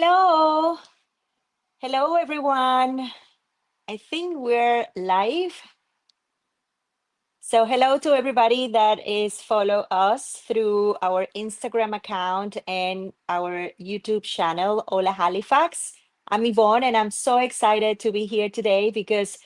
Hello. Hello, everyone. I think we're live. So, hello to everybody that is follow us through our Instagram account and our YouTube channel, Hola Halifax. I'm Yvonne, and I'm so excited to be here today because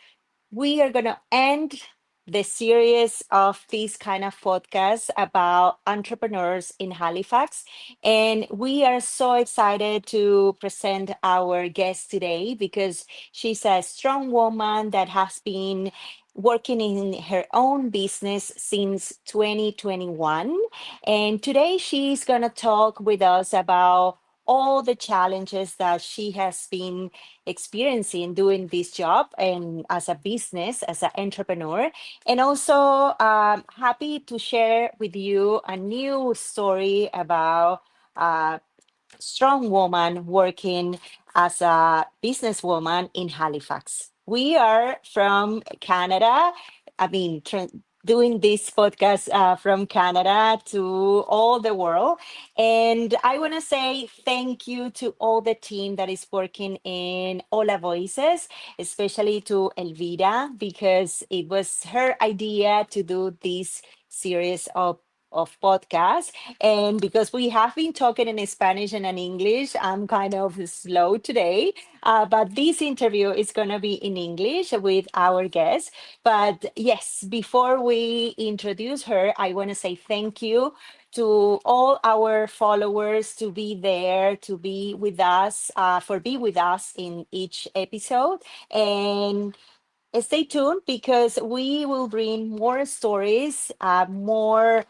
we are going to end the series of these kind of podcasts about entrepreneurs in Halifax. And we are so excited to present our guest today because she's a strong woman that has been working in her own business since 2021. And today she's going to talk with us about all the challenges that she has been experiencing doing this job and as a business, as an entrepreneur. And also happy to share with you a new story about a strong woman working as a businesswoman in Halifax. We are from Canada. I mean, doing this podcast from Canada to all the world. And I want to say thank you to all the team that is working in OlaVoices, especially to Elvira, because it was her idea to do this series of podcasts. And because we have been talking in Spanish and in English, I'm kind of slow today. But this interview is going to be in English with our guest. But yes, before we introduce her, I want to say thank you to all our followers to be there, to be with us, for be with us in each episode. And stay tuned because we will bring more stories, more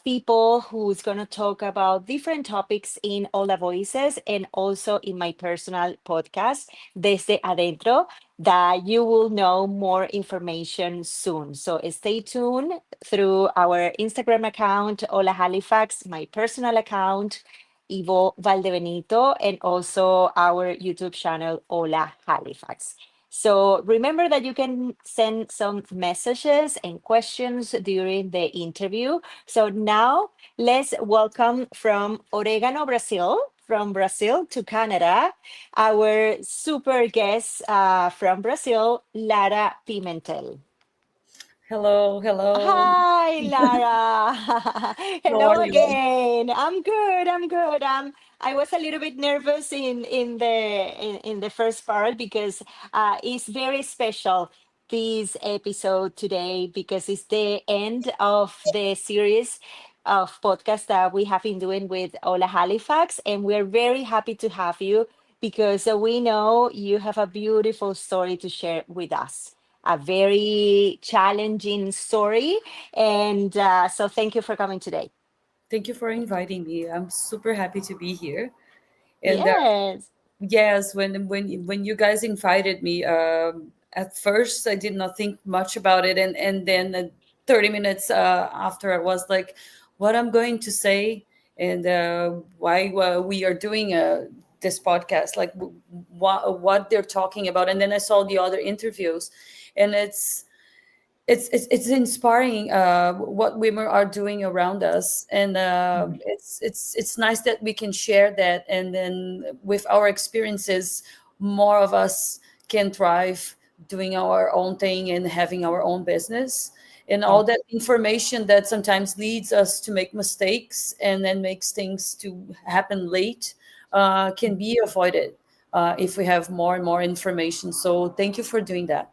people who's going to talk about different topics in All the Voices and also in my personal podcast, Desde Adentro, that you will know more information soon. So stay tuned through our Instagram account, Hola Halifax, my personal account, Ivo Valdebenito, and also our YouTube channel, Hola Halifax. So remember that you can send some messages and questions during the interview. So now let's welcome from Oregano, Brazil, from Brazil to Canada, our super guest from Brazil, Lara Pimentel. Hello, hello. Hi, Lara. How are Hello you? again. I'm good. I'm good. I was a little bit nervous in the first part because it's very special this episode today because it's the end of the series of podcasts that we have been doing with Ola Halifax, and we're very happy to have you because we know you have a beautiful story to share with us, a very challenging story. And so thank you for coming today. Thank you for inviting me. I'm super happy to be here. And Yes. yes, when you guys invited me, at first I did not think much about it, and then 30 minutes after, I was like, what I'm going to say, and why we are doing this podcast, like what they're talking about, and then I saw the other interviews, and it's inspiring what women are doing around us, and Mhm. it's nice that we can share that, and then with our experiences, more of us can thrive doing our own thing and having our own business, and all Yes. that information that sometimes leads us to make mistakes and then makes things to happen late can be avoided if we have more and more information. So thank you for doing that.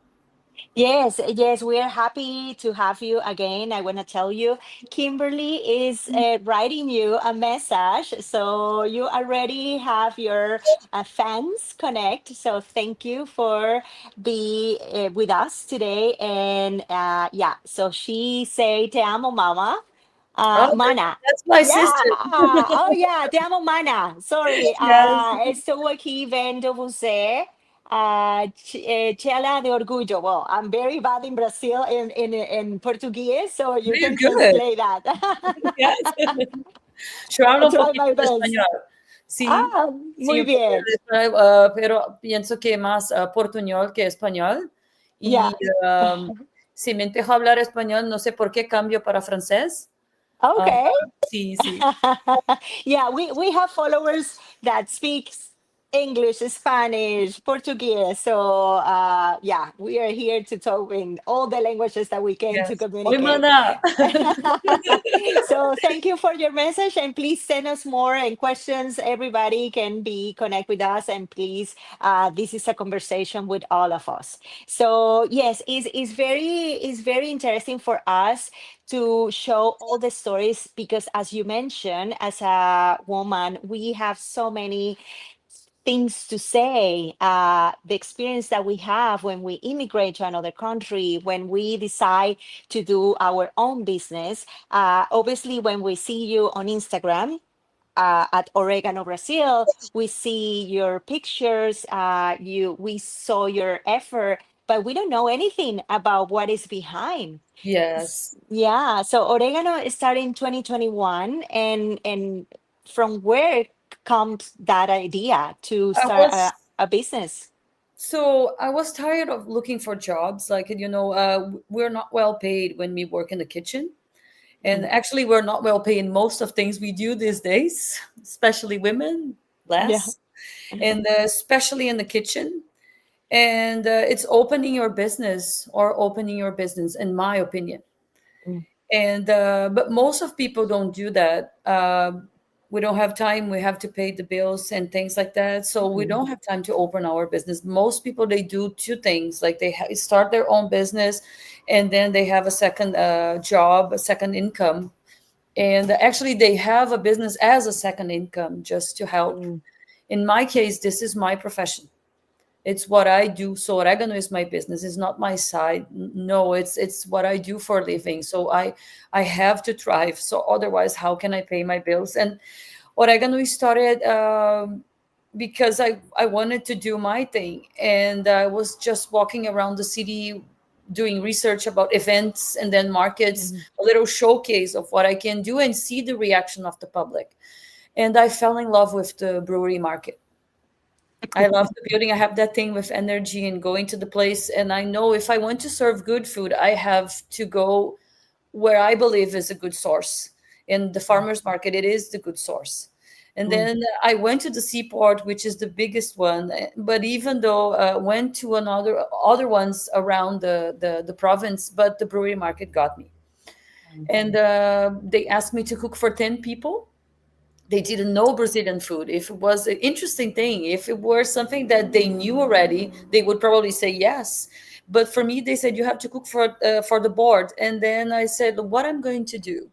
Yes, yes, we are happy to have you again. I want to tell you, Kimberly is writing you a message. So you already have your fans connect. So thank you for be with us today. And yeah, so she say, Te amo, mama. Oh, Mana. that's my Yeah. sister. Oh, yeah. Te amo, Mana. Sorry. Yes. Estou aqui vendo você. Chela de orgullo. Well, I'm very bad in Brazil in Portuguese, so you Very can good. translate that. Yes. Yo I hablo un try poquito my de best. español. Sí, sí, Muy un poco bien. de español, pero pienso que más portuñol que español. Yeah. Y si me dejo hablar español, no sé por qué cambio para francés. Ah, Okay. sí, sí. Yeah, we have followers that speak English, Spanish, Portuguese. So yeah, we are here to talk in all the languages that we can to Yes. Oi, communicate. mana. So thank you for your message, and please send us more and questions. Everybody can be connect with us, and please, this is a conversation with all of us. So yes, it's very interesting for us to show all the stories because, as you mentioned, as a woman, we have so many things to say, the experience that we have when we immigrate to another country, when we decide to do our own business. Obviously, when we see you on Instagram, at Oregano, Brazil, we see your pictures, we saw your effort, but we don't know anything about what is behind. Yes. Yeah, so Oregano started in 2021, and from where comes that idea to I start was a business? I was tired of looking for jobs. Like, we're not well paid when we work in the kitchen. And Mm, actually, we're not well paid in most of things we do these days, especially women, yeah. less, and especially in the kitchen. And it's opening your business or opening your business, in my opinion. Mm, And but most of people don't do that. We don't have time. We have to pay the bills and things like that, so we mm, don't have time to open our business. Most people, they do two things, like they start their own business, and then they have a second job, a second income. And actually they have a business as a second income just to help. mm, In my case, this is my profession. It's what I do. So oregano is my business. It's not my side. No, it's what I do for a living. So I have to thrive. So otherwise, how can I pay my bills? And oregano started because I wanted to do my thing, and I was just walking around the city doing research about events and then markets, mm. a little showcase of what I can do and see the reaction of the public. And I fell in love with the brewery market. I love the building. I have that thing with energy and going to the place. And I know if I want to serve good food, I have to go where I believe is a good source. In the farmers market, it is the good source. And Mm, then I went to the seaport, which is the biggest one. But even though went to another other ones around the province, but the brewery market got me. mm, And they asked me to cook for 10 people. They didn't know Brazilian food. If it was an interesting thing, if it were something that they knew already, they would probably say yes. But for me, they said you have to cook for the board. And then I said, what I'm going to do.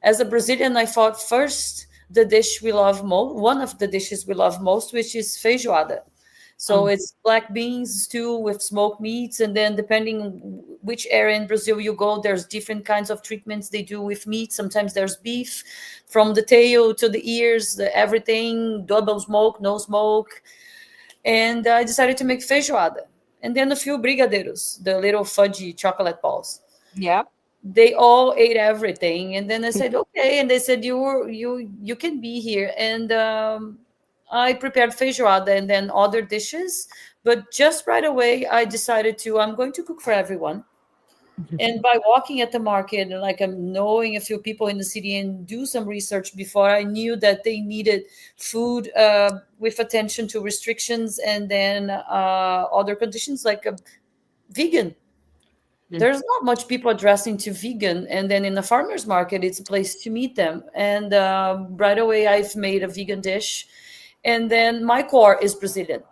As a Brazilian, I thought first the dish we love most, one of the dishes we love most, which is feijoada. So mm. it's black beans stew with smoked meats, and then depending which area in Brazil you go, there's different kinds of treatments they do with meat. Sometimes there's beef, from the tail to the ears, everything, double smoke, no smoke. And I decided to make feijoada, and then a few brigadeiros, the little fudgy chocolate balls. Yeah. They all ate everything, and then I said okay, and they said you can be here. And I prepared feijoada and then other dishes. But just right away I decided to I'm going to cook for everyone. And by walking at the market, and like I'm knowing a few people in the city and do some research, before I knew that they needed food with attention to restrictions, and then other conditions like vegan. Mm, There's not much people addressing to vegan, and then in the farmers market it's a place to meet them. And right away I've made a vegan dish. And then my core is Brazilian,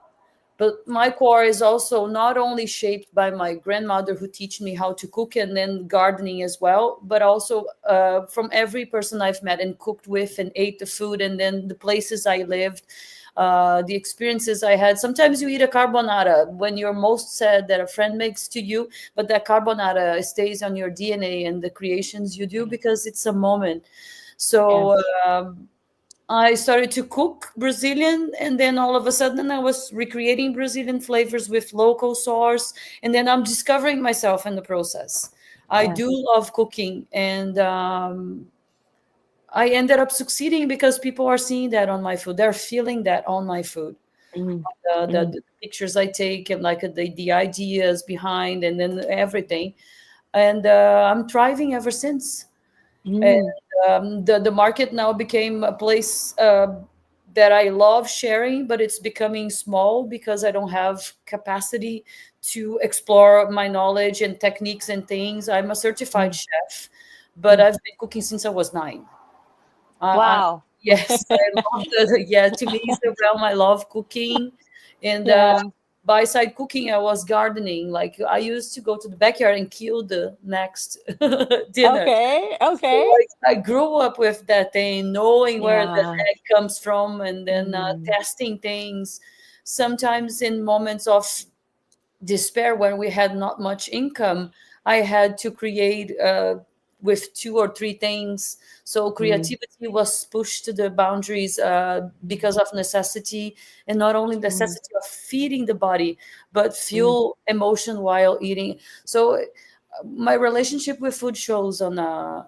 but my core is also not only shaped by my grandmother who teach me how to cook, and then gardening as well, but also from every person I've met and cooked with and ate the food, and then the places I lived, the experiences I had. Sometimes you eat a carbonara when you're most sad that a friend makes to you, but that carbonara stays on your DNA and the creations you do, mm. because it's a moment. So Yes. I started to cook Brazilian, and then all of a sudden I was recreating Brazilian flavors with local sauce, and then I'm discovering myself in the process. I Yeah. do love cooking, and I ended up succeeding because people are seeing that on my food. They're feeling that on my food. Mm, mm, The pictures I take, and like the ideas behind, and then everything. And I'm thriving ever since. And mm, the market now became a place. that I love sharing, but it's becoming small because I don't have capacity to explore my knowledge and techniques and things. I'm a certified Mm, chef, but mm. I've been cooking since I was 9. I Wow. yes, I love the yeah. To me, it's the realm. I love cooking, and Yeah. by side cooking, I was gardening. Like I used to go to the backyard and kill the next dinner. Okay. So Okay. I grew up with that thing, knowing where the Yeah. egg comes from, and then Mm, testing things. Sometimes in moments of despair when we had not much income, I had to create with 2 or 3 things. So mm, creativity was pushed to the boundaries because of necessity, and not only mm, necessity of feeding the body, but mm, fuel emotion while eating. So my relationship with food shows on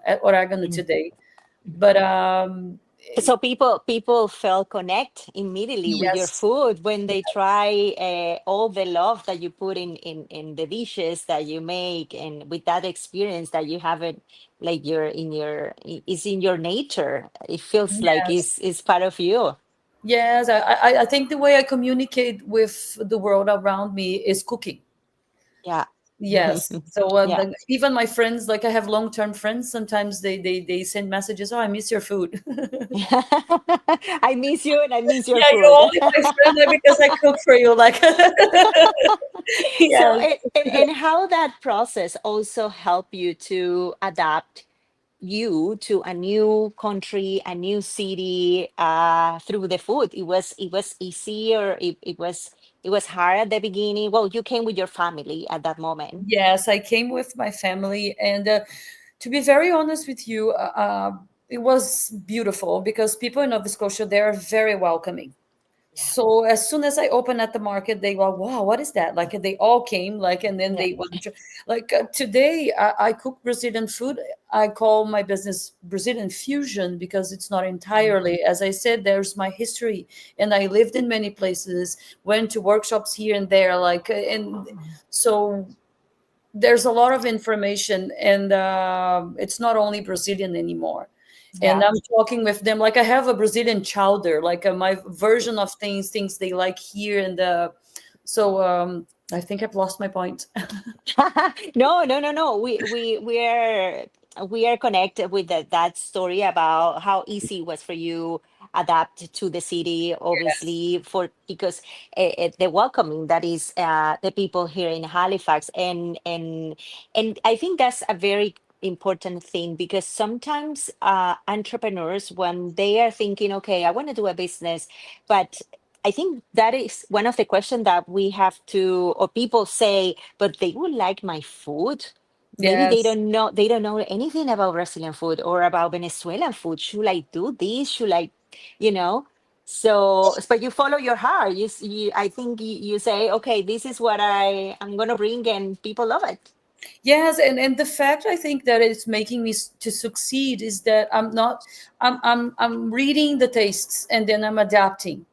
at Oregano mm. today. But So people felt connect immediately with your yes, food when they yes. try all the love that you put in the dishes that you make, and with that experience that you have it like you're in your it's in your nature. It feels like Yes. it's part of you. Yes, I think the way I communicate with the world around me is cooking. Yeah. Yes. So Yeah. even my friends, like I have long-term friends, sometimes they send messages, "Oh, I miss your food." I miss you and I miss your Yeah, you're food. only my friend because I cook for you. Like, So, yes. and how that process also help you to adapt you to a new country, a new city, through the food. It was easy, or it was hard at the beginning. Well, you came with your family at that moment. Yes, I came with my family, and to be very honest with you, it was beautiful because people in Nova Scotia, they are very welcoming. Yeah. So as soon as I opened at the market, they were, wow, what is that? Like they all came, like, and then Yeah. they want to, like today I cook Brazilian food. I call my business Brazilian fusion because it's not Mm, entirely. As I said, there's my history, and I lived in many places, went to workshops here and there, like, and mm. so there's a lot of information, and it's not only Brazilian anymore. And Yeah. I'm talking with them like I have a Brazilian chowder, like my version of things they like here. And so I think I've lost my point. No, no, no, no. We are connected with that story about how easy it was for you adapt to the city, Yes. obviously, for because the welcoming that is the people here in Halifax, and I think that's a very important thing, because sometimes entrepreneurs, when they are thinking, okay, I want to do a business, but I think that is one of the questions that we have to, or people say, but they would like my food. Maybe they Yes. don't know, they don't know anything about Brazilian food or about Venezuelan food. Should I do this? Should I, you know? So, but you follow your heart. I think you say, okay, this is what I'm gonna bring, and people love it. Yes, and the fact I think that it's making me to succeed is that I'm not I'm reading the tastes and then I'm adapting.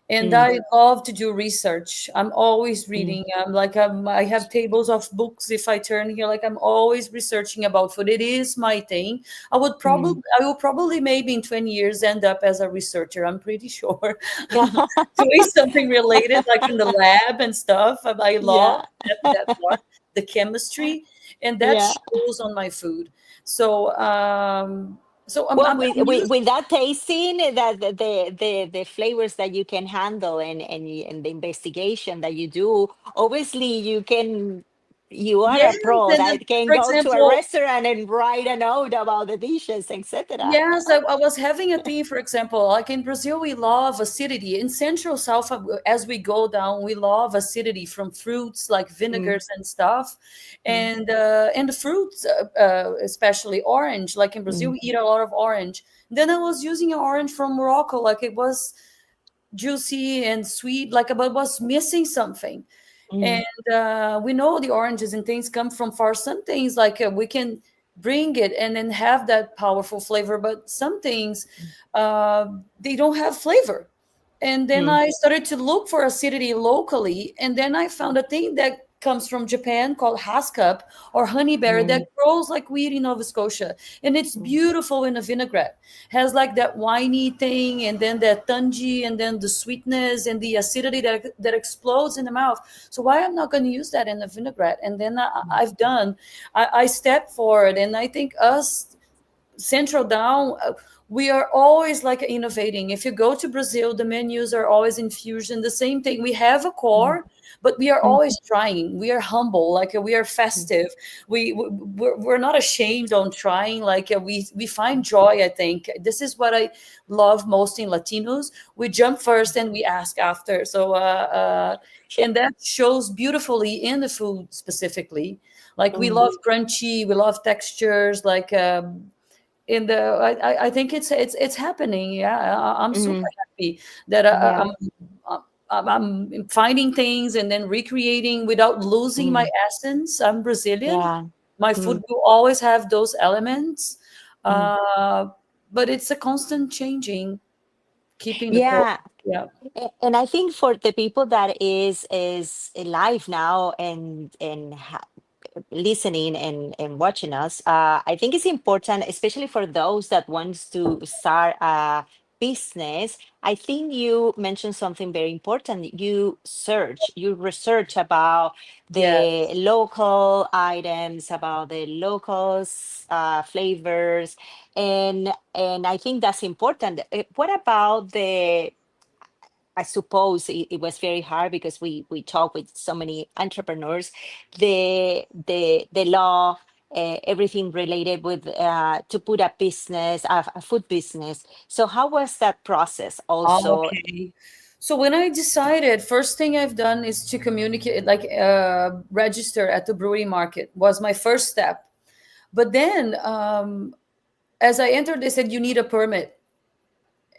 And Mm, I love to do research. I'm always mm, reading. I'm like I have tables of books. If I turn here, like I'm always researching about food. It is my thing. mm. I will probably maybe in 20 years end up as a researcher. I'm pretty sure doing something related, like in the lab and stuff. I love Yeah. that part, the chemistry, and that Yeah. shows on my food. So so Well, I'm used. with that tasting, that the flavors that you can handle, and the investigation that you do, obviously you are Yes, a pro and then, that can for go to a example, restaurant and write a note about the dishes, etc. yes, I was having a thing, for example, like in Brazil, we love acidity. In Central South, as we go down, we love acidity from fruits like Mm, vinegars and stuff. mm, And the fruits, especially orange, like in Brazil, mm, we eat a lot of orange. Then I was using an orange from Morocco, like it was juicy and sweet, like but was missing something. mm, And we know the oranges and things come from far. Some things like we can bring it and then have that powerful flavor, but some things uh, they don't have flavor. And then mm, I started to look for acidity locally, and then I found a thing that comes from Japan called hascup or honeyberry that Mm, grows like weed in Nova Scotia. And it's mm, beautiful in a vinaigrette. Has like that winey thing and then that tangy and then the sweetness and the acidity that explodes in the mouth. So why I'm not going to use that in a vinaigrette? And then mm, I've done, I stepped forward, and I think us Central Down, we are always like innovating. If you go to Brazil, the menus are always infusion. The same thing. We have a mm, core, but we are mm, always trying. We are humble, like we are mm, festive. We're not ashamed on trying. Like we find joy. I think this is what I love most in Latinos. We jump first and we ask after. And that shows beautifully in the food specifically. Like we mm, love crunchy, we love textures. Like in the I think it's happening. Yeah, I'm super mm. happy that Yeah. I'm finding things and then recreating without losing my Mm, essence. I'm Brazilian. yeah. My food Mm, will always have those elements, mm. uh, but it's a constant changing, keeping the core. Yeah. Yeah. And I think for the people that is alive now and listening and watching us, I think it's important, especially for those that wants to start a business. I think you mentioned something very important. You research about the Yes. local items, about the locals flavors, and I think that's important. What about the I suppose it was very hard because we talk with so many entrepreneurs. The law, everything related with to put a business, a food business. So how was that process? Also, Okay. So when I decided, first thing I've done is to communicate, like register at the brewery market was my first step. But then, as I entered, they said you need a permit,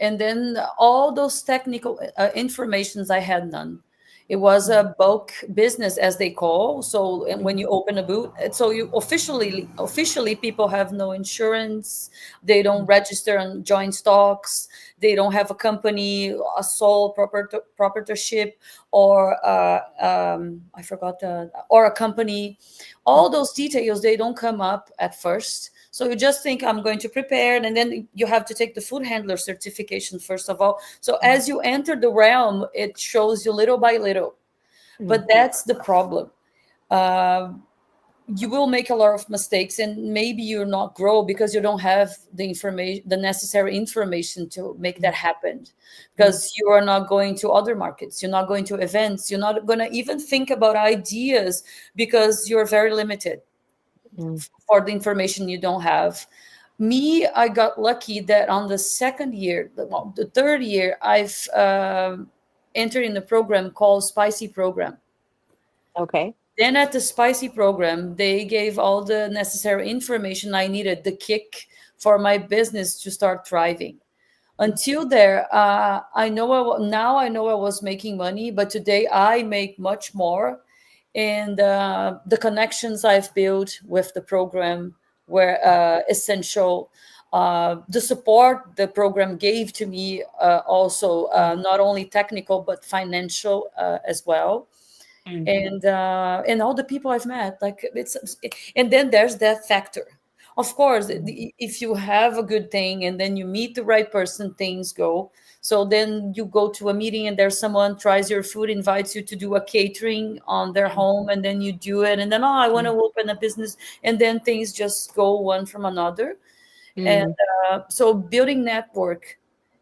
and then all those technical informations I had none. It was Mhm, a bulk business, as they call. So, and when mhm, you open a boot, so you officially people have no insurance. They don't mhm, register on joint stocks. They don't have a company, a sole proprietorship, or I forgot or a company. All those details, they don't come up at first. So you just think I'm going to prepare, and then you have to take the food handler certification first of all. So mhm, as you enter the realm, it shows you little by little. mhm, But that's the problem. Uh, you will make a lot of mistakes, and maybe you'll not grow because you don't have the information, the necessary information to make that happen. mhm, Because you are not going to other markets, you're not going to events, you're not going to even think about ideas because you're very limited mhm, for the information you don't have. Me, I got lucky that on the second year, well, the third year, I've entered in a program called Spicy Program. okay. Then at the Spicy Program, they gave all the necessary information I needed, the kick for my business to start thriving. Until there, now I know I was making money, but today I make much more. And the connections I've built with the program were essential. The support the program gave to me also not only technical but financial as well, Mhm, and all the people I've met, like and then there's that factor. Of course, mhm, if you have a good thing and then you meet the right person, things go. So then you go to a meeting and there's someone tries your food, invites you to do a catering on their mhm, home, and then you do it, and then I want to open a business, and then things just go one from another. And mhm, so building network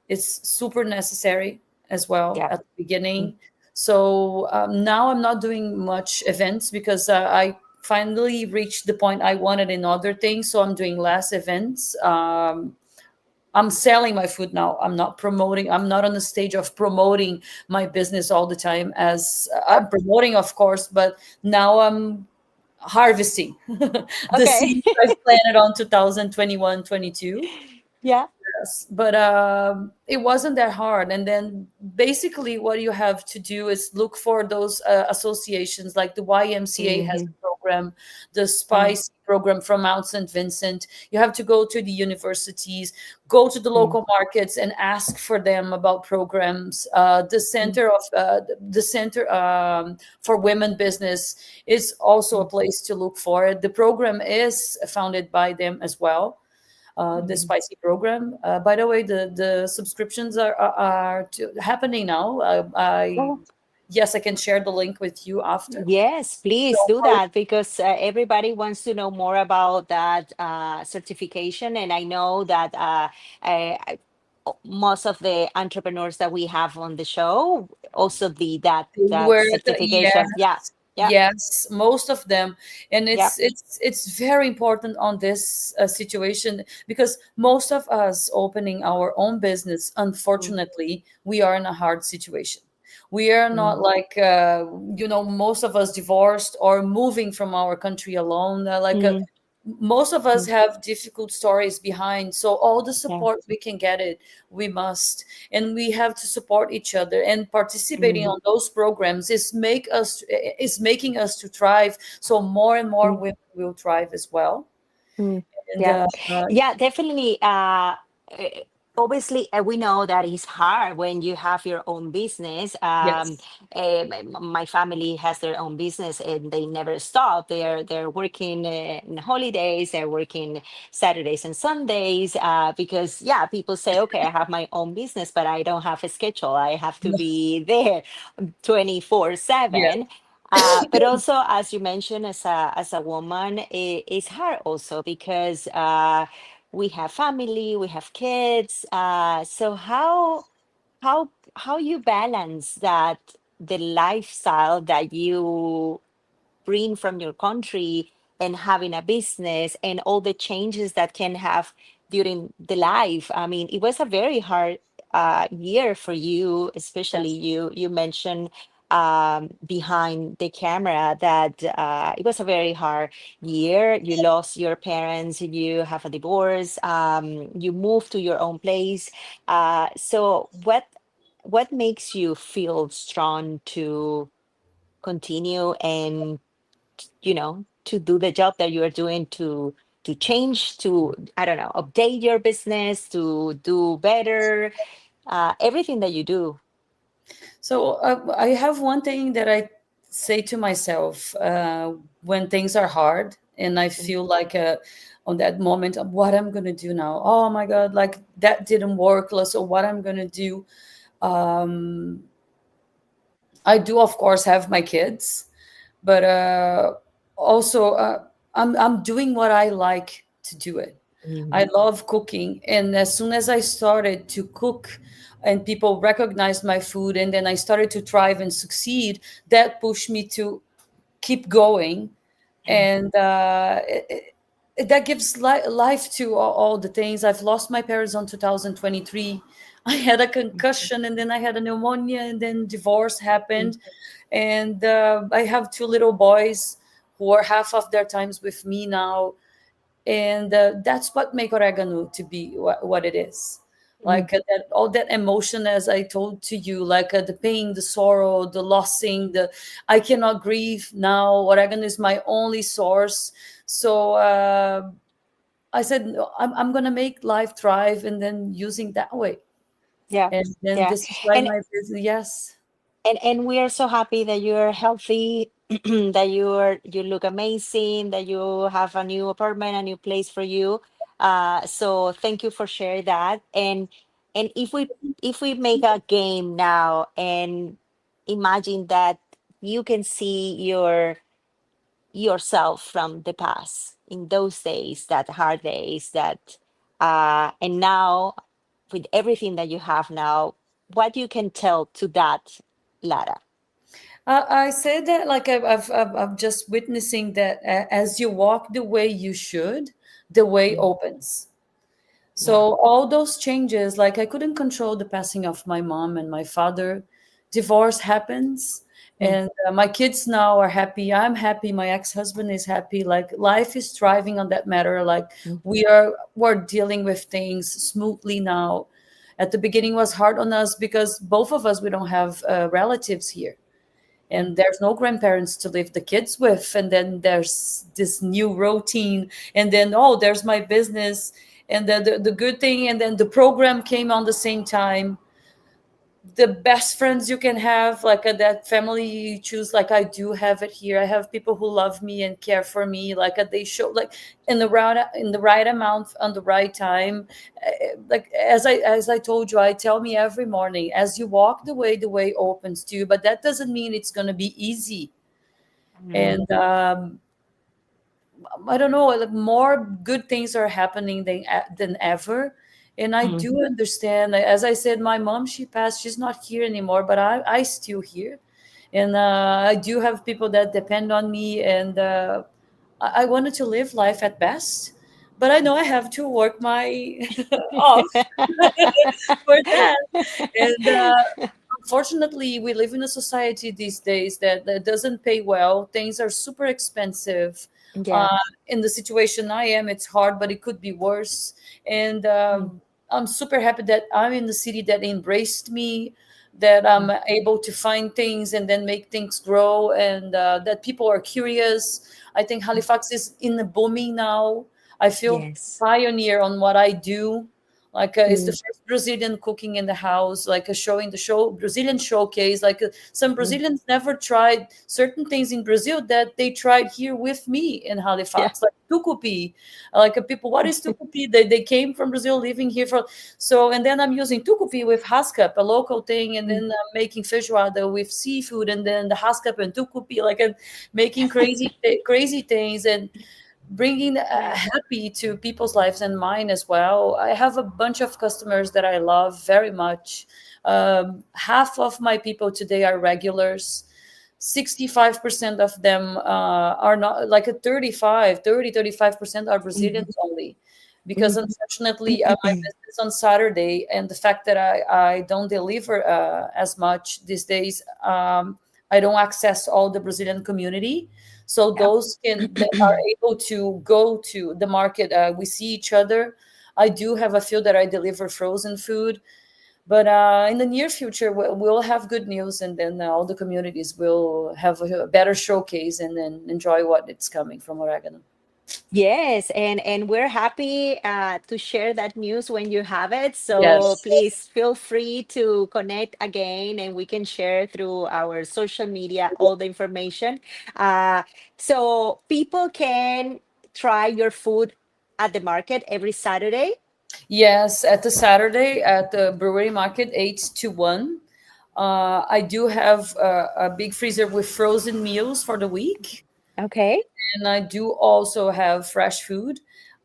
is super necessary as well yeah. at the Mhm, beginning. So now I'm not doing much events because I finally reached the point I wanted in other things. So I'm doing less events. I'm selling my food now. I'm not promoting. I'm not on the stage of promoting my business all the time. As I'm promoting, of course, but now I'm harvesting the okay. seeds I've planted on 2021, 22. Yeah. Yes, but it wasn't that hard. And then basically, what you have to do is look for those associations, like the YMCA has Hmm. a program. program, the Mm, spice program from Mount St. Vincent. You have to go to the universities, go to the mm, local markets and ask for them about programs. mm, The center for women business is also a mm, place to look for. The program is founded by them as well, the mm. spicy program. By the way, the subscriptions are happening now. Oh, Yes, I can share the link with you after. yes, So please do for that because everybody wants to know more about that certification. And I know that most of the entrepreneurs that we have on the show also did that where certification. Yeah, yes, yeah, yes, most of them, and yeah. it's very important on this situation, because most of us opening our own business, Mm, unfortunately, we are in a hard situation. We are not mm, like most of us divorced or moving from our country alone, mm, most of us mm, have difficult stories behind, so all the yeah. support we can get it, we must, and we have to support each other, and participating Mm, on those programs is making us to thrive, so more and more mm. women will thrive as well. Mm, And yeah, yeah, definitely. Obviously, we know that it's hard when you have your own business. yes, My family has their own business, and they never stop. They're working in holidays. They're working Saturdays and Sundays because yeah, people say, okay, I have my own business, but I don't have a schedule. I have to be there 24/7. yes. But also, as you mentioned, as a woman, it's hard also because we have family, we have kids. So how you balance that the lifestyle that you bring from your country and having a business and all the changes that can have during the life. I mean, it was a very hard year for you, especially Yes. you mentioned behind the camera that it was a very hard year. You lost your parents, you have a divorce, you moved to your own place. So what makes you feel strong to continue and to do the job that you're doing to change, to I don't know, update your business, to do better, everything that you do. So I have one thing that I say to myself when things are hard, and I Mm, feel like on that moment of what I'm gonna do now. Oh my God, like that didn't work. So what I'm gonna do? Um, I do, of course, have my kids, but also I'm doing what I like to do it. I mm, love cooking, and as soon as I started to cook, and people recognized my food, and then I started to thrive and succeed, that pushed me to keep going, mm, and that gives life to all the things. I've lost my parents on 2023. I had a concussion, and then I had a pneumonia, and then divorce mm, happened, and I have two little boys who are half of their times with me now, and that's what make oregano to be what it is, mm, like that, all that emotion, as I told to you, like the pain, the sorrow, the losing, the I cannot grieve now. Oregano is my only source. So I said, "No, I'm gonna make life thrive, and then using that way, yeah, and then yeah. this is why and my business, yes. and we are so happy that you're healthy, that you look amazing, that you have a new apartment, a new place for you. So thank you for sharing that. And if we make a game now and imagine that you can see yourself from the past in those days, that hard days, that and now with everything that you have now, what you can tell to that Lara. I said that, like I'm just witnessing that as you walk the way you should, the way Mm, opens. yeah. So all those changes, like I couldn't control the passing of my mom and my father. Divorce happens, Mm, and my kids now are happy. I'm happy. My ex-husband is happy. Like life is thriving on that matter. Like mm, we're dealing with things smoothly now. At the beginning was hard on us because both of us we don't have relatives here, Mm. and there's no grandparents to leave the kids with, and then there's this new routine, and then oh, there's my business, and the good thing, and then the program came on the same time. The best friends you can have, like that family you choose, like I do have it here. I have people who love me and care for me, like they show, like in the right amount, on the right time. Like as I told you, I tell me every morning, as you walk the way opens to you, but that doesn't mean it's going to be easy. Mm. And I don't know, like more good things are happening than ever. And I Mm. do understand. Like, as I said, my mom, she passed. She's not here anymore, but I still here, and I do have people that depend on me. And I wanted to live life at best, but I know I have to work my off for that. And unfortunately, we live in a society these days that doesn't pay well. Things are super expensive. Uh, Yes. in the situation I am, it's hard, but it could be worse. And Mm. I'm super happy that I'm in the city that embraced me, that I'm Mm. able to find things and then make things grow, and that people are curious. I think Mm. Halifax is in the booming now. I feel Yes. pioneer on what I do. Like it's the Mm. first Brazilian cooking in the house, like a showing the show Brazilian showcase. Like some Mm. Brazilians never tried certain things in Brazil that they tried here with me in Yeah. Halifax, like tucupi. Like people, what is tucupi? They came from Brazil, living here for so. And then I'm using tucupi with haskap, a local thing, and Mm. then I'm making feijoada with seafood, and then the haskap and tucupi, like and making crazy things. And bringing Yeah. happy to people's lives and mine as well. I have a bunch of customers that I love very much. Half of my people today are regulars. 65% of them are not, like a 35% are Mhm. Brazilians only. Because Mhm. unfortunately, my business on Saturday, and the fact that I don't deliver as much these days, I don't access all the Brazilian community. So Yeah. those can that are able to go to the market, we see each other. I do have a few that I deliver frozen food, but in the near future we'll have good news, and then all the communities will have a better showcase and then enjoy what it's coming from oregano. Yes, and we're happy to share that news when you have it. So Yes. please feel free to connect again, and we can share through our social media all the information. Uh, so people can try your food at the market every Saturday. Yes, at the Saturday at the brewery market, 8 to 1. I do have a big freezer with frozen meals for the week, Okay. and I do also have fresh food.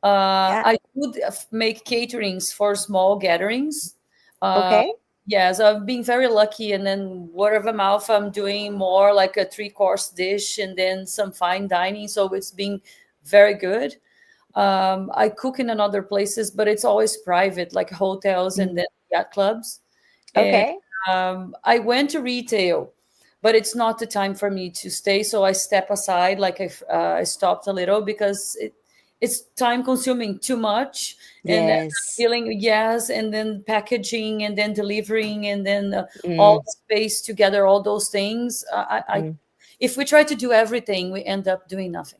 Yeah. I would make caterings for small gatherings. Uh, Okay. yes, I've been very lucky, and then word of mouth, I'm doing more like a three-course dish and then some fine dining. So it's been very good. I cook in another places, but it's always private, like hotels and Mm. then yacht clubs. And Okay. I went to retail, but it's not the time for me to stay. So I step aside, like I stopped a little because it's time consuming too much. And then I'm Yes. feeling, yes, and then packaging and then delivering and then all Mm. the space together, all those things. Mm. If we try to do everything, we end up doing nothing.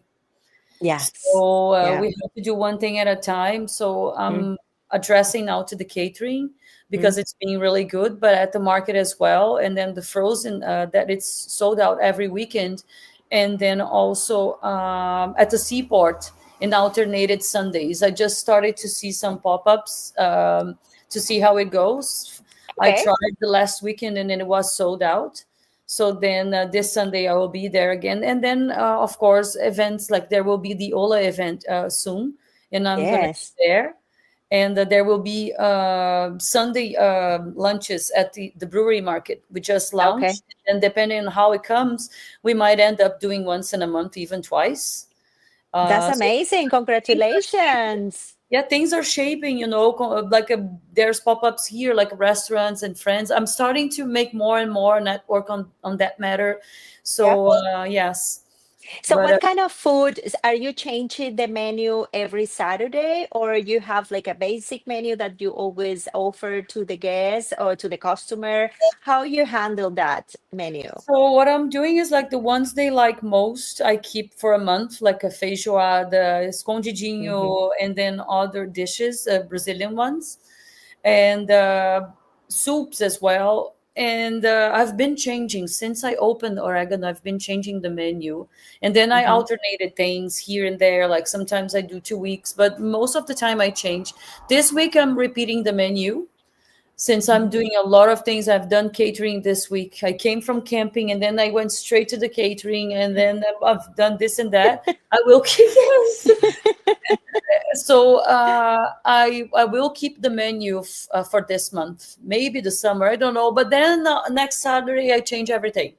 Yes. So Yeah. we have to do one thing at a time. So Mm. I'm addressing now to the catering Mm. because it's been really good, but at the market as well. And then the frozen, that it's sold out every weekend. And then also at the seaport in alternated Sundays. I just started to see some pop ups to see how it goes. I Okay. tried the last weekend and then it was sold out. So then this Sunday I will be there again, and then of course events, like there will be the Ola event soon, and I'm gonna be Yes. there, and there will be Sunday lunches at the brewery market. We just Okay. launched, and depending on how it comes, we might end up doing once in a month, even twice. That's So amazing. things are shaping. Congratulations. Yeah, things are shaping, like there's pop-ups here, like restaurants and friends. I'm starting to make more and more network on that matter. Yeah. So yes, So But what kind of food are you changing the menu every Saturday, or you have like a basic menu that you always offer to the guests or to the customer? How you handle that menu? so what I'm doing is like the ones they like most, I keep for a month, like a feijoada, Hmm. escondidinho, and then other dishes, Brazilian ones, and soups as well. And I've been changing since I opened Oregon. I've been changing the menu, and then I Hmm. alternated things here and there. Like sometimes I do 2 weeks, but most of the time I change. This week I'm repeating the menu since I'm Hmm. doing a lot of things. I've done catering this week. I came from camping and then I went straight to the catering, and then I've done this and that. I will keep yes. So I will keep the menu for this month, maybe the summer. I don't know. But then next Saturday I change everything.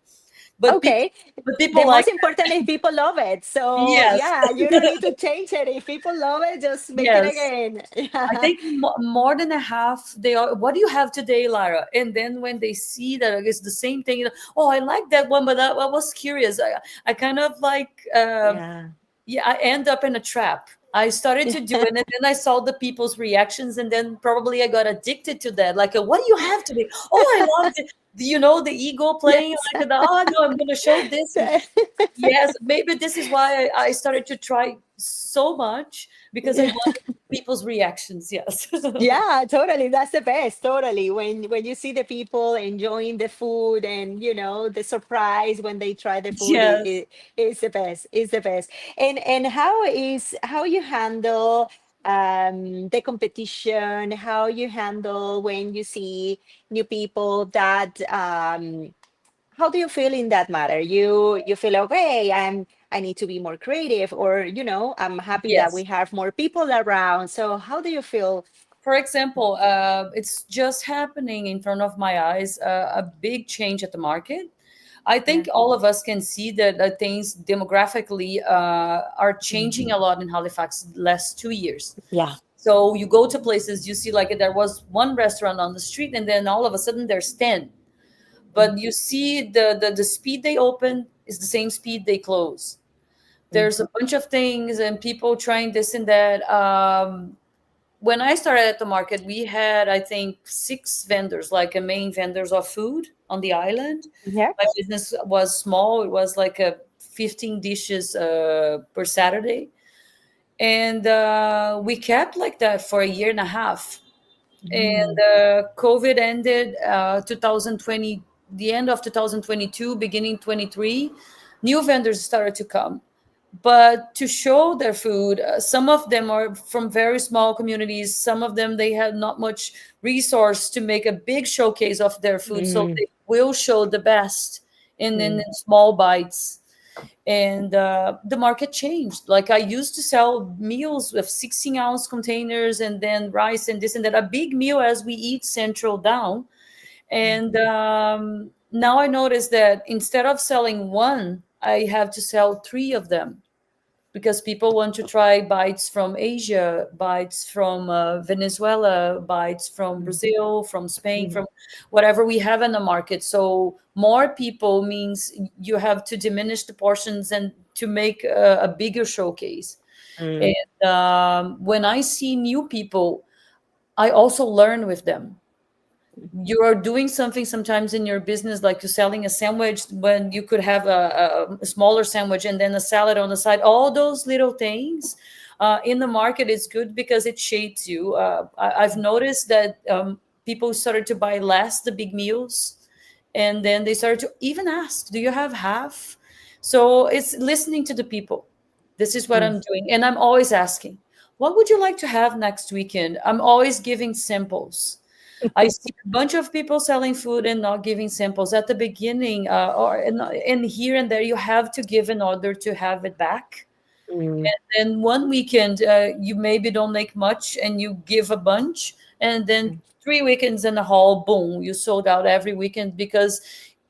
But people, Okay. but The people like most important is people love it. So yes, yeah, you don't need to change it. If people love it, just make it yes. again. I Yeah. think more than a half, they are, what do you have today, Lara? And then when they see that it's the same thing, oh, I like that one, but I was curious. I kind of like, Yeah. yeah, I end up in a trap. I started to do it, and then I saw the people's reactions, and then probably I got addicted to that. Like, what do you have today? Oh, I love it. The ego playing Yes. like, oh no, I'm going to show this. Yes, maybe this is why I started to try so much because I wanted people's reactions. Yes. Yeah, totally. That's the best. Totally. When you see the people enjoying the food, and the surprise when they try the food, Yes. it is the best. Is the best. And how you handle the competition, how you handle when you see new people that how do you feel in that matter? You feel okay, I need to be more creative, or I'm happy that we Yes. have more people around. So how do you feel? For example, it's just happening in front of my eyes, a big change at the market. I Yeah. think all of us can see that things demographically are Mhm. changing a lot in Halifax the last 2 years. Yeah. So you go to places, you see like there was one restaurant on the street, and then all of a sudden there's 10. Mm, But you see the speed they open is the same speed they close. mm. There's a bunch of things and people trying this and that. When I started at the market, we had, I think, 6 vendors, like a main vendors of food on the island. Yeah. My business was small. It was like a 15 dishes per Saturday. And we kept like that for a year and a half. And Mm, COVID ended 2020, the end of 2022, beginning 23. New vendors started to come, but to show their food. Some of them are from very small communities. Some of them they have not much resource to make a big showcase of their food, so mm, they will show the best in mm, small bites. And the market changed. Like I used to sell meals with 16-ounce containers and then rice and this and that, a big meal as we eat central down. mm, And now I notice that instead of selling one, I have to sell 3 of them because people want to try bites from Asia, bites from Venezuela, bites from mm, Brazil, from Spain, mm, from whatever we have in the market. So more people means you have to diminish the portions and to make a bigger showcase. mm, And when I see new people, I also learn with them. You are doing something sometimes in your business, like you're selling a sandwich when you could have a smaller sandwich and then a salad on the side. All those little things in the market is good because it shapes you. I've noticed that people started to buy less the big meals, and then they started to even ask, do you have half? So it's listening to the people. This is what mm, I'm doing, and I'm always asking, what would you like to have next weekend? I'm always giving samples. I see a bunch of people selling food and not giving samples at the beginning, or and here and there you have to give in order to have it back. mm, Then one weekend you maybe don't make much and you give a bunch, and then mm. 3 weekends in a haul, boom, you sold out every weekend because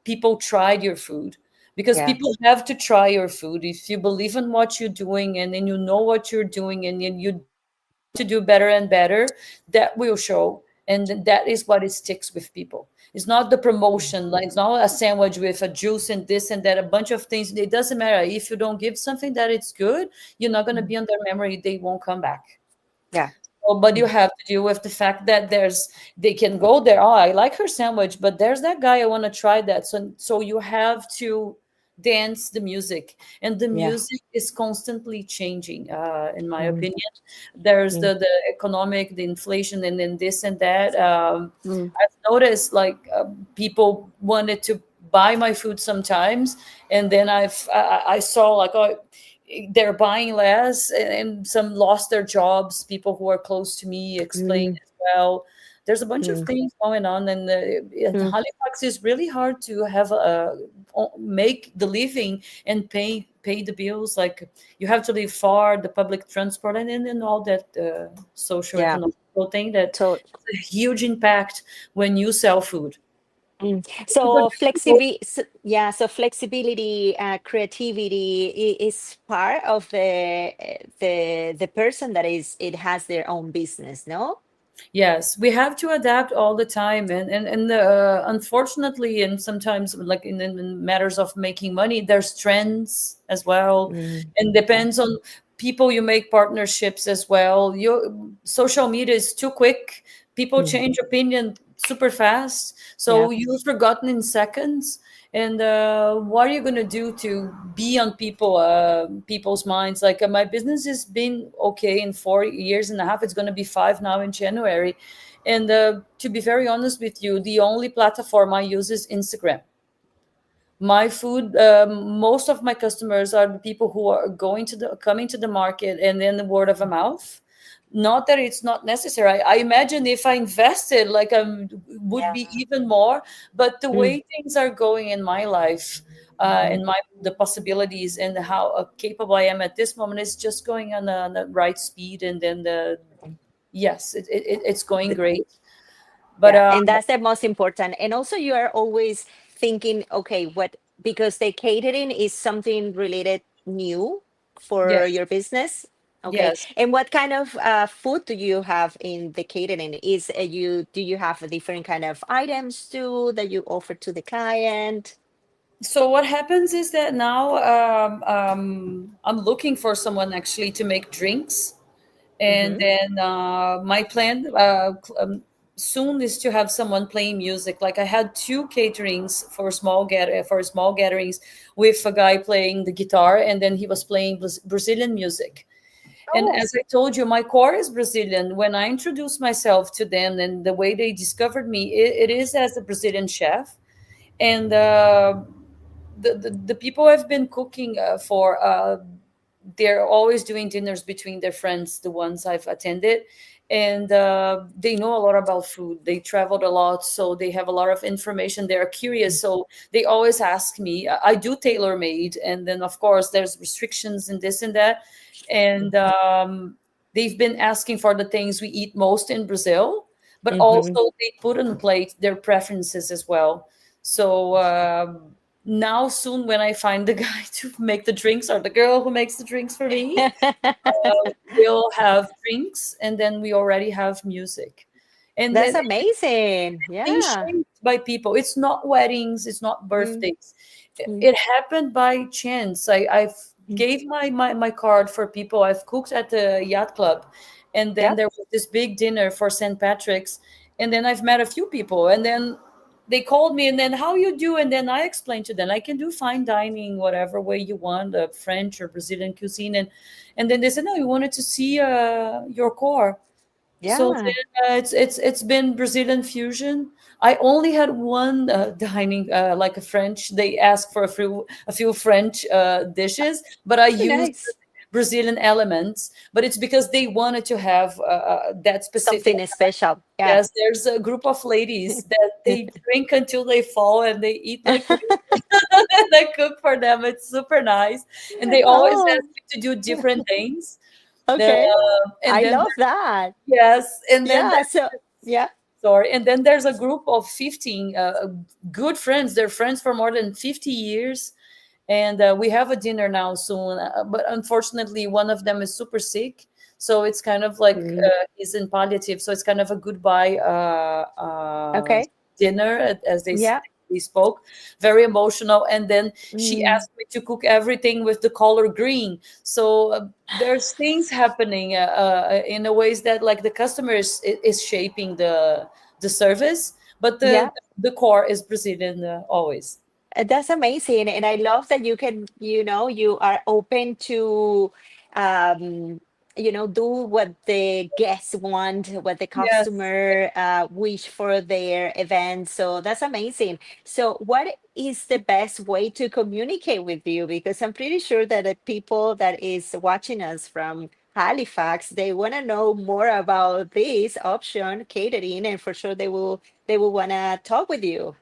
people tried your food. Because Yeah. people have to try your food. If you believe in what you're doing and then you know what you're doing and then you want to do better and better, that will show. And that is what it sticks with people. It's not the promotion. Like, it's not a sandwich with a juice and this and that, a bunch of things. It doesn't matter if you don't give something that it's good. You're not going to Mm. be on their memory. They won't come back. Yeah. Oh, but you Mm. have to deal with the fact that they can go there. Oh, I like her sandwich, but there's that guy, I want to try that. So you have to dance the music, and the Yeah. music is constantly changing. In my Mm. opinion, there's Mm. the economic, the inflation, and then this and that. Mm. I've noticed like people wanted to buy my food sometimes, and then I saw like, oh, they're buying less, and some lost their jobs. People who are close to me explain Mm. as well. There's a bunch of Mm. things going on, and Mm. Halifax is really hard to have make the living and pay the bills. Like, you have to live far, the public transport, and all that social Yeah. economical thing that So, has a huge impact when you sell food. mm. But So flexibility, yeah. So flexibility, creativity is part of the person that is it has their own business. No. yes, we have to adapt all the time, and unfortunately, and sometimes like in matters of making money, there's trends as well, Mm. and Yeah. depends on people you make partnerships as well. Your social media is too quick. People Mm. change opinion super fast, Yeah. so you're forgotten in seconds. And what are you gonna do to be on people's minds? Like, my business has been okay in 4 years and a half. It's gonna be five now in January. And to be very honest with you, the only platform I use is Instagram. My food, most of my customers are the people who are coming to the market, and then the word of a mouth. Not that it's not necessary. I imagine if I invested, like, would be Yeah. even more. But the Mm. way things are going in my life, Mm. and the possibilities, and how capable I am at this moment, is just going on the right speed. And then yes, it's going great. But Yeah, and that's the most important. And also, you are always thinking, okay, what, because the catering is something related new for yes, your business. Okay, yes. and what kind of food do you have in the catering? Is do you have a different kind of items too that you offer to the client? So what happens is that now, I'm looking for someone actually to make drinks, and Mm-hmm. then my plan soon is to have someone playing music. Like, I had two caterings for small gatherings, with a guy playing the guitar, and then he was playing Brazilian music. And Oh, as I told you, my core is Brazilian. When I introduced myself to them, and the way they discovered me, it is as a Brazilian chef. And the people I've been cooking for, they're always doing dinners between their friends, the ones I've attended, and they know a lot about food. They traveled a lot, so they have a lot of information. They're curious, so they always ask me. I do tailor made, and then of course there's restrictions and this and that, and they've been asking for the things we eat most in Brazil, but mm-hmm. also they put on plate their preferences as well. So now soon, when I find the guy to make the drinks, or the girl who makes the drinks for me, we'll have drinks, and then we already have music. And That's then amazing. being Yeah. shaped by people. It's not weddings, it's not Mm, birthdays. mm, It happened by chance. I've mm. gave my card for people I've cooked at the yacht club, and then Yeah. there was this big dinner for St. Patrick's, and then I've met a few people, and then they called me, and then, how you do? And then I explained to them, I can do fine dining, whatever way you want, French or Brazilian cuisine. And then they said, no, we wanted to see your core. So Yeah. then, it's been Brazilian fusion. I only had one dining, like a French. They asked for a few French dishes, but I used Nice. Brazilian elements. But it's because they wanted to have that specific. Something special. Yeah. Yes, there's a group of ladies that they drink until they fall, and they eat like crazy. And I cook for them. It's super nice, and they always ask Oh, me to do different things. The, okay. and I then love that. yes, and then Yeah. So, yeah. sorry, and then there's a group of 15 good friends. They're friends for more than 50 years, and we have a dinner now soon. But unfortunately, one of them is super sick, so it's kind of like Mm, he's in palliative, so it's kind of a goodbye okay. dinner, as Yeah. we spoke, very emotional. And then she Mm, asked me to cook everything with the color green. So there's things happening in a ways that like the customer is shaping the service, but yeah. the core is Brazilian always. That's amazing. And I love that you can, you are open to, um, do what the guests want, what the Yes. customer wish for their event. So that's amazing. So what is the best way to communicate with you? Because I'm pretty sure that the people that is watching us from Halifax, they want to know more about this option, catering, and for sure they will want to talk with you.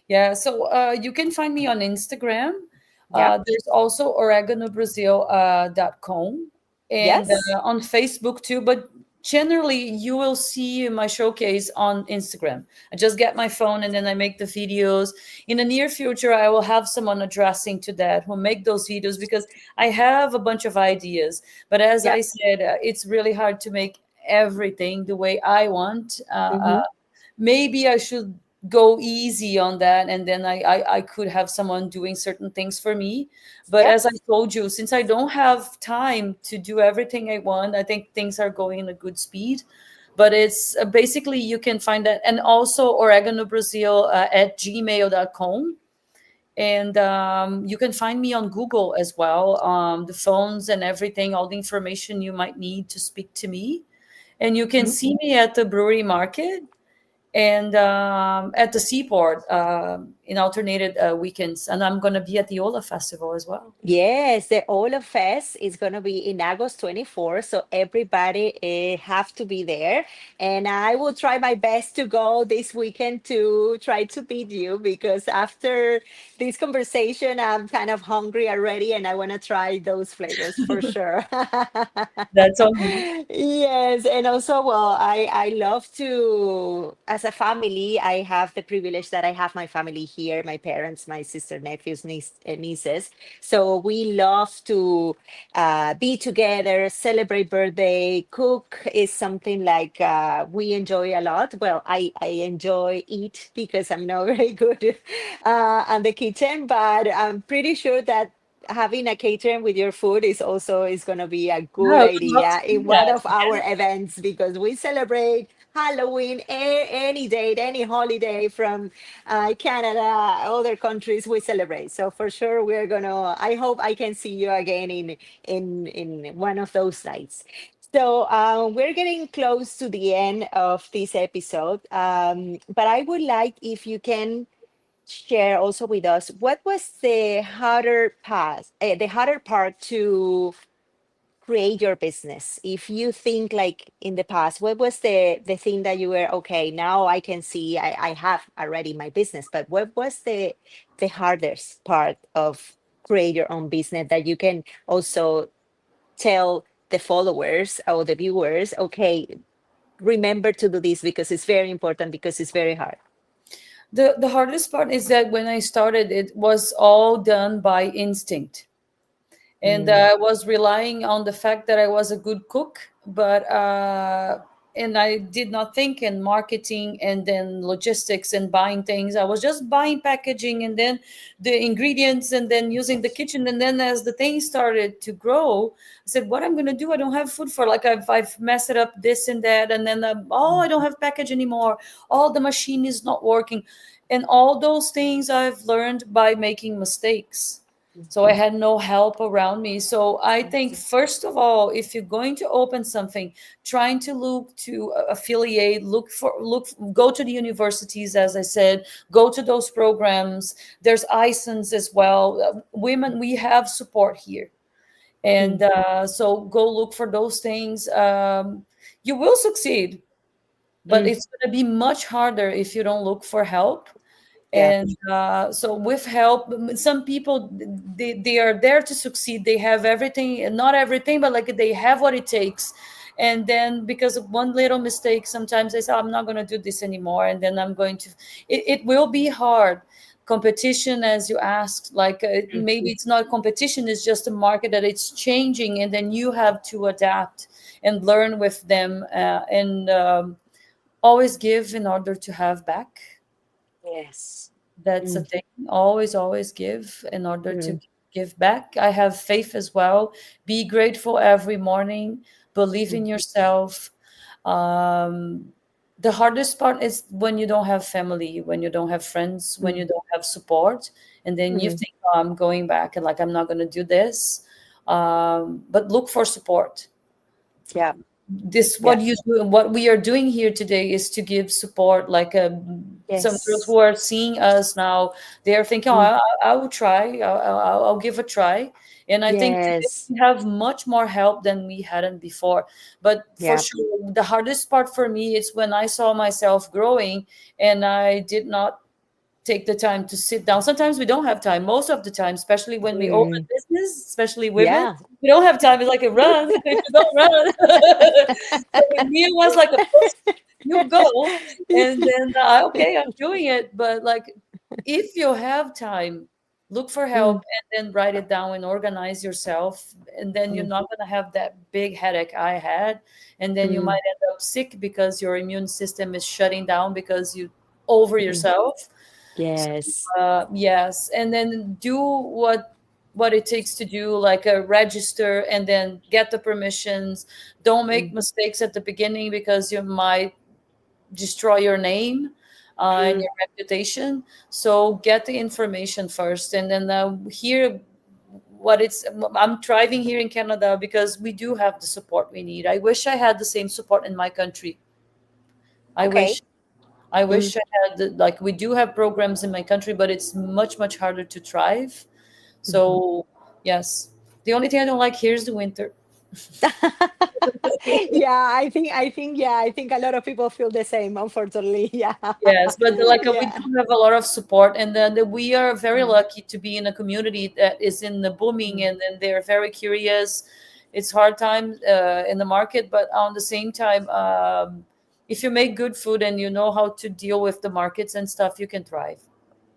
Yeah, so you can find me on Instagram. Yep. There's also oreganobrazil.com and Yes. on Facebook too. But generally, you will see my showcase on Instagram. I just get my phone and then I make the videos. In the near future, I will have someone addressing to that who make those videos because I have a bunch of ideas. But as I Yep. said, it's really hard to make everything the way I want. Mm-hmm. Maybe I should go easy on that and then I could have someone doing certain things for me. But Yep. as I told you, since I don't have time to do everything I want, I think things are going in a good speed. But it's basically you can find that, and also oregano brazil at gmail.com. And you can find me on Google as well, the phones and everything, all the information you might need to speak to me. And you can Mhm. see me at the brewery market and at the seaport in alternated weekends. And I'm going to be at the Ola Festival as well. Yes, the Ola Fest is going to be in August 24th, so everybody have to be there. And I will try my best to go this weekend to try to beat you because after this conversation, I'm kind of hungry already and I want to try those flavors for sure. That's on me. Yes, and also, well, I love to, as a family, I have the privilege that I have my family here, my parents, my sister, nephews, nieces. So we love to be together, celebrate birthday, cook is something like we enjoy a lot. Well, I enjoy eat because I'm not very good on the kitchen, but I'm pretty sure that having a catering with your food is also is going to be a Yeah, I good would love to idea do in one that. of our events because we celebrate Halloween any date, any holiday from Canada, other countries we celebrate. So for sure we're gonna. I hope I can see you again in one of those nights. So we're getting close to the end of this episode, but I would like if you can share also with us what was the harder part to create your business. If you think like in the past, what was the thing that you were okay? Now I can see I have already my business, but what was the hardest part of create your own business that you can also tell the followers or the viewers, okay, remember to do this because it's very important because it's very hard. The hardest part is that when I started, it was all done by instinct. And Mm, I was relying on the fact that I was a good cook, but and I did not think in marketing and then logistics and buying things. I was just buying packaging and then the ingredients and then using the kitchen. And then as the thing started to grow, I said, "What I'm gonna do? I don't have food for like I've messed it up this and that, and then oh, I don't have package anymore. All the machine is not working, and all those things I've learned by making mistakes." So I mhm, had no help around me. So I think, mhm, first of all, if you're going to open something, trying to look to affiliate, go to the universities, as I said, go to those programs. There's ISONs as well. Women, we have support here. And mhm. so go look for those things. You will succeed, but Mm, it's going to be much harder if you don't look for help. yeah. And so with help, some people, they are there to succeed. They have everything, and not everything, but like they have what it takes. And then because of one little mistake, sometimes they say, I'm not going to do this anymore, and then I'm going to it will be hard. Competition, as you asked, like maybe Mhm, it's not competition, it's just a market that it's changing, and then you have to adapt and learn with them, and always give in order to have back. Yes. That's the Mm, thing. Always give in order to mm, give back. I have faith as well. Be grateful every morning. Believe in mm, yourself. Um, the hardest part is when you don't have family, when you don't have friends, when you mm, don't have support, and then you mm. think, oh, I'm going back and like I'm not going to do this. But look for support. Yeah. This Yeah. what you do, what we are doing here today is to give support, like some girls Yes. who are seeing us now, they are thinking, oh, Mm. I will try, I'll give a try. And I think today Yes. we have much more help than we hadn't before. But for Yeah. sure the hardest part for me is when I saw myself growing and I did not take the time to sit down. Sometimes we don't have time. Most of the time, especially when we open Mm. business, especially women, Yeah. we don't have time. It's like a run. If you don't run, so with me it was like a push. You go, and then okay, I'm doing it. But like, if you have time, look for help Mm, and then write it down and organize yourself, and then you're mm, not gonna have that big headache I had, and then you mm, might end up sick because your immune system is shutting down because you over mm. yourself. So, Yes. yes, and then do what it takes to do, like a register, and then get the permissions. Don't make Mm, mistakes at the beginning because you might destroy your name and mm. your reputation. So get the information first, and then here. What it's I'm thriving here in Canada because we do have the support we need. I wish I had the same support in my country. I Okay. wish I Mm. wish I had like we do have programs in my country, but it's much harder to thrive. Mhm. So yes, the only thing I don't like here is the winter. Yeah, I think a lot of people feel the same, unfortunately. Yeah. Yes, but like we Yeah. do have a lot of support, and then we are very Mm, lucky to be in a community that is in the booming, mm. and then they're very curious. It's hard time in the market, but on the same time, if you make good food and you know how to deal with the markets and stuff, you can thrive.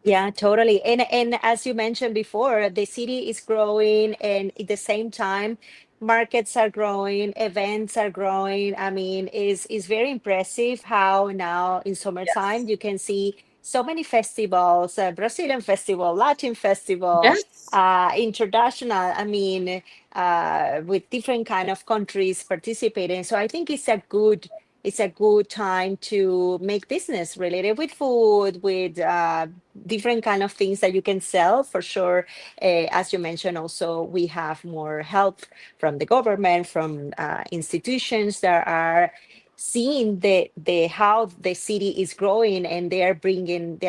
Yeah, totally. And as you mentioned before, the city is growing, and at the same time, markets are growing, events are growing. I mean, is very impressive how now in summertime Yes. you can see so many festivals, Brazilian festival, Latin festival, Yes. international. I mean, with different kind of countries participating. So I think it's a good time to make business related with food, with different kind of things that you can sell for sure. As you mentioned, also we have more help from the government, from institutions that are seeing the how the city is growing, and they're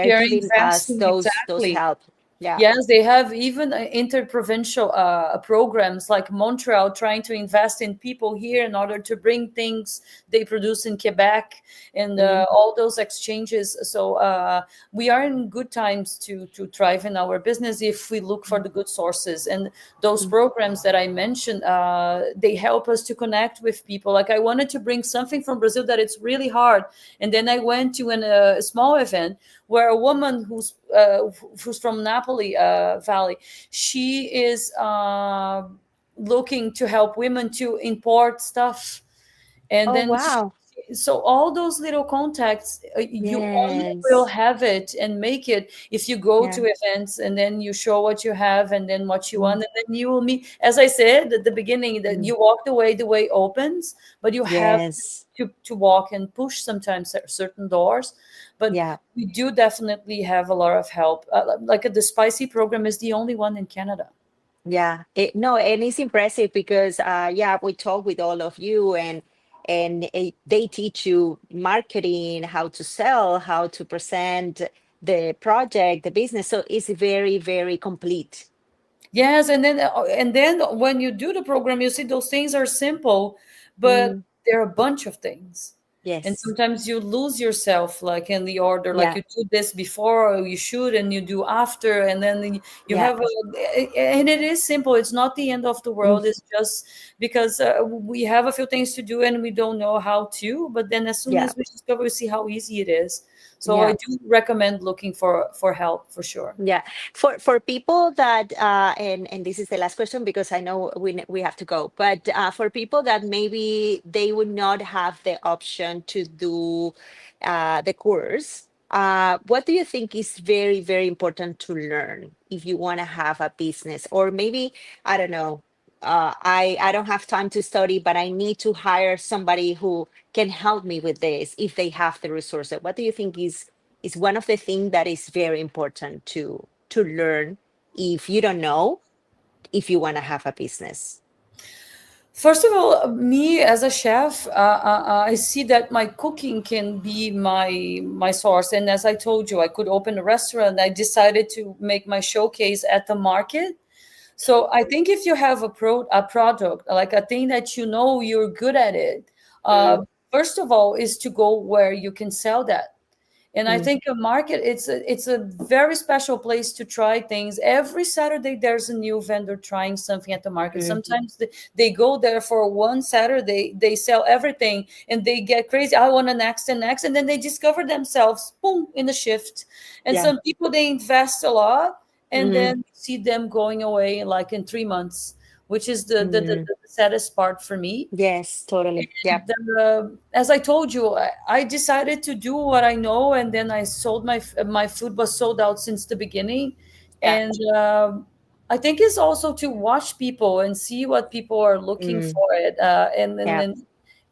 They're giving us investing those exactly. help. Yeah. Yes, they have even interprovincial programs like Montreal trying to invest in people here in order to bring things they produce in Quebec and Mm, all those exchanges. So we are in good times to thrive in our business if we look for mm, the good sources. And those mm, programs that I mentioned, they help us to connect with people. Like I wanted to bring something from Brazil that it's really hard, and then I went to a small event where a woman who's from Napoli Valley, she is looking to help women to import stuff, and oh then wow. so all those little contacts, you only will Yes. have it and make it if you go Yeah. to events and then you show what you have and then what you Mm, want, and then you will meet, as I said at the beginning, that mm. you walk the way, the way opens, but you have Yes. to walk and push sometimes certain doors. But Yeah. we do definitely have a lot of help, like the spicy program is the only one in Canada. Yeah, no, and it's impressive because yeah, we talk with all of you, and they teach you marketing, how to sell, how to present the project, the business. So it's very, very complete. Yes, and then when you do the program, you see those things are simple, but Mm, they're a bunch of things. And yes. sometimes you lose yourself, like in the order, like Yeah. you do this before, or you should, and you do after, and then you Yeah. have and it is simple. It's not the end of the Mm, world. It's just because we have a few things to do and we don't know how to. But then as soon yeah. as we discover, we see how easy it is. So I Yeah. do recommend looking for help for sure. Yeah, for people that and this is the last question because I know we have to go, but for people that maybe they would not have the option to do the course, What do you think is very, very important to learn if you want to have a business? Or maybe, I don't know, I don't have time to study, but I need to hire somebody who can help me with this if they have the resources. What do you think is one of the things that is very important to learn if you don't know if you want to have a business? First of all, me as a chef, I see that my cooking can be my source. And as I told you, I could open a restaurant. I decided to make my showcase at the market. So I think if you have a product, like a thing that you know you're good at it, uh, Mm, first of all, is to go where you can sell that. And I mm, think a market, it's a very special place to try things. Every Saturday there's a new vendor trying something at the market. mm, Sometimes they go there for one Saturday, they sell everything and they get crazy. I want an next and next, and then they discover themselves, boom, in a shift. And yeah. some people, they invest a lot, and Mm, then you see them going away like in 3 months, which is the mm, saddest part for me. yes, totally. Yeah. As I told you, I decided to do what I know, and then I sold my food was sold out since the beginning, Yeah. and I think it's also to watch people and see what people are looking Mm, for it, and yeah.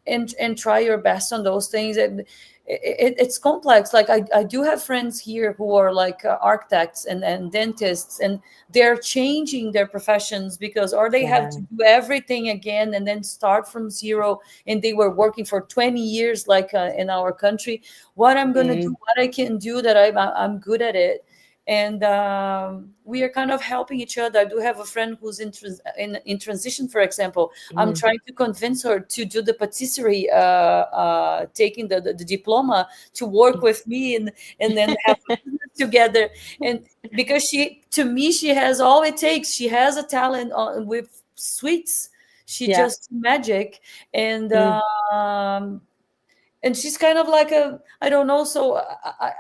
and try your best on those things. And it's complex. Like I do have friends here who are like architects and dentists, and they're changing their professions because, or they have Yeah. to do everything again and then start from zero, and they were working for 20 years like in our country. What I'm going to do, Mm, what I can do, that I'm good at it. And we are kind of helping each other. I do have a friend who's in transition, for example. I'm mm, trying to convince her to do the patisserie, taking the diploma, to work with me, and then have a business together. And because to me, she has all it takes. She has a talent with sweets. She yeah. just magic. And Mm, and she's kind of like a, I don't know. So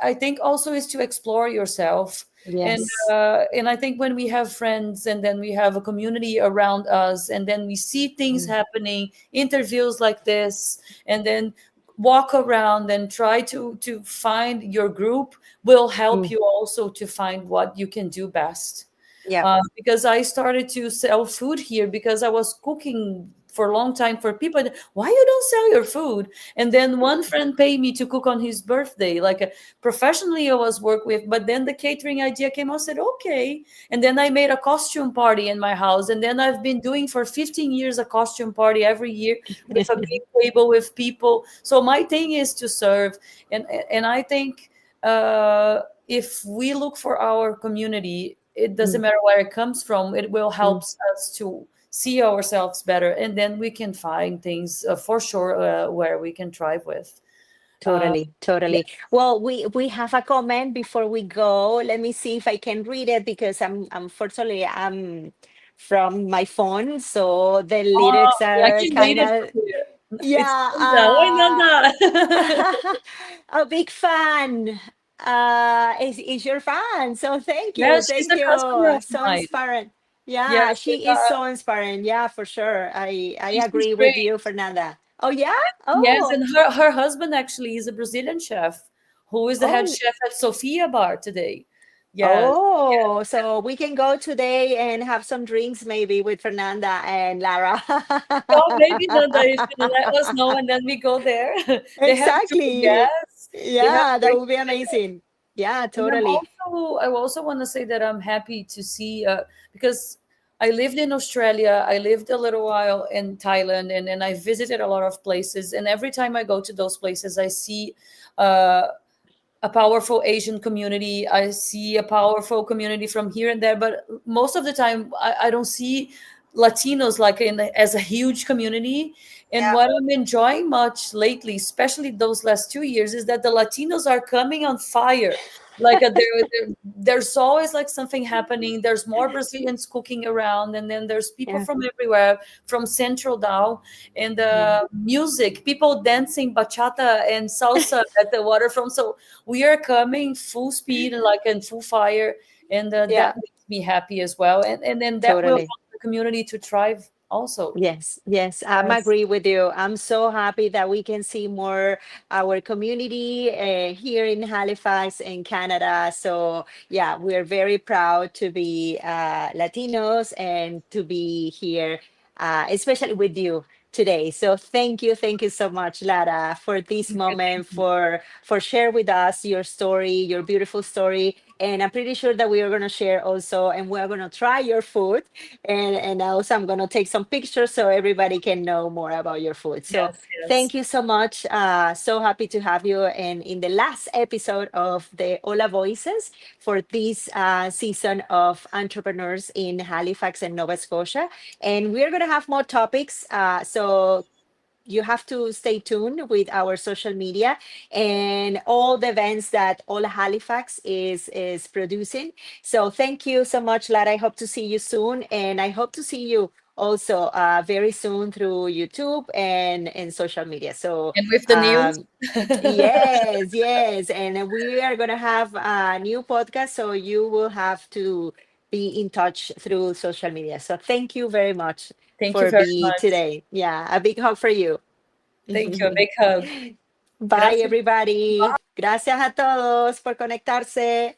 I think also is to explore yourself. and yes. and I think when we have friends, and then we have a community around us, and then we see things Mm, happening, interviews like this, and then walk around and try to find your group, will help mm, you also to find what you can do best. yeah. Because I started to sell food here because I was cooking for a long time for people. Why you don't sell your food? And then one friend paid me to cook on his birthday. Like professionally, I was work with, but then the catering idea came. I said okay, and then I made a costume party in my house, and then I've been doing for 15 years a costume party every year with a big table with people. So my thing is to serve, and I think if we look for our community, it doesn't Mm, matter where it comes from, it will help mm, us to see ourselves better, and then we can find things for sure where we can thrive with. uh, totally, yeah. totally. Well, we have a comment before we go. Let me see if I can read it because I'm unfortunately I'm from my phone, so the Oh, lyrics I are can read kind it of from here. It's Nanda. Oi, yeah. Nanda. A big fan. Is your fan. So thank Yeah, you. she's Thank a customer you. of So mine. inspiring. Yeah, Yeah, she is uh, so inspiring. Yeah, for sure. I she's agree with great. you, Fernanda. Oh yeah? Yes, Oh, and her husband actually is a Brazilian chef who is the head oh, chef at Sofia Bar today. Yes. oh. So we can go today and have some drinks maybe with Fernanda and Lara. Oh, maybe Nanda is gonna let us know, and then we go there. They have Exactly. yes, they have Yeah, that great would be food. amazing. Yeah, And totally. I also want to say that I'm happy to see, because I lived in Australia, I lived a little while in Thailand, and I visited a lot of places. And every time I go to those places, I see uh, a powerful Asian community. I see a powerful community from here and there, but most of the time, I don't see Latinos like as a huge community. And Yeah. what I'm enjoying much lately, especially those last 2 years, is that the Latinos are coming on fire. Like there's always like something happening. There's more Brazilians cooking around, and then there's people Yeah. from everywhere, from Central down, and Mm. music, people dancing bachata and salsa at the waterfront. So we are coming full speed and like in full fire, and Yeah, that makes me happy as well. And then that will totally. help the community to thrive also. Yes, yes, I'm Yes. agree with you. I'm so happy that we can see more our community here in Halifax in Canada. So yeah, we're very proud to be Latinos and to be here, especially with you today. So thank you so much, Lara, for this moment, for share with us your story, your beautiful story. And I'm pretty sure that we are gonna share also, and we're gonna try your food and also I'm gonna take some pictures so everybody can know more about your food. So Yes, yes. thank you so much. So happy to have you and in the last episode of the Ola Voices for this season of entrepreneurs in Halifax and Nova Scotia. And we're gonna have more topics. So you have to stay tuned with our social media and all the events that All Halifax is producing. So thank you so much, Lara. I hope to see you soon, and I hope to see you also very soon through YouTube and social media. So And with the news. um, yes, yes, and we are gonna have a new podcast, so you will have to be in touch through social media. So thank you very much Thank you for very being much. today. Yeah, a big hug for you. Thank you. A big hug. Bye, Gracias. everybody. Gracias a todos por conectarse.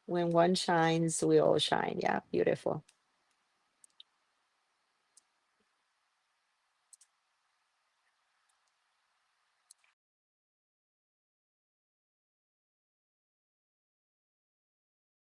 When one shines, we all shine. Yeah, beautiful.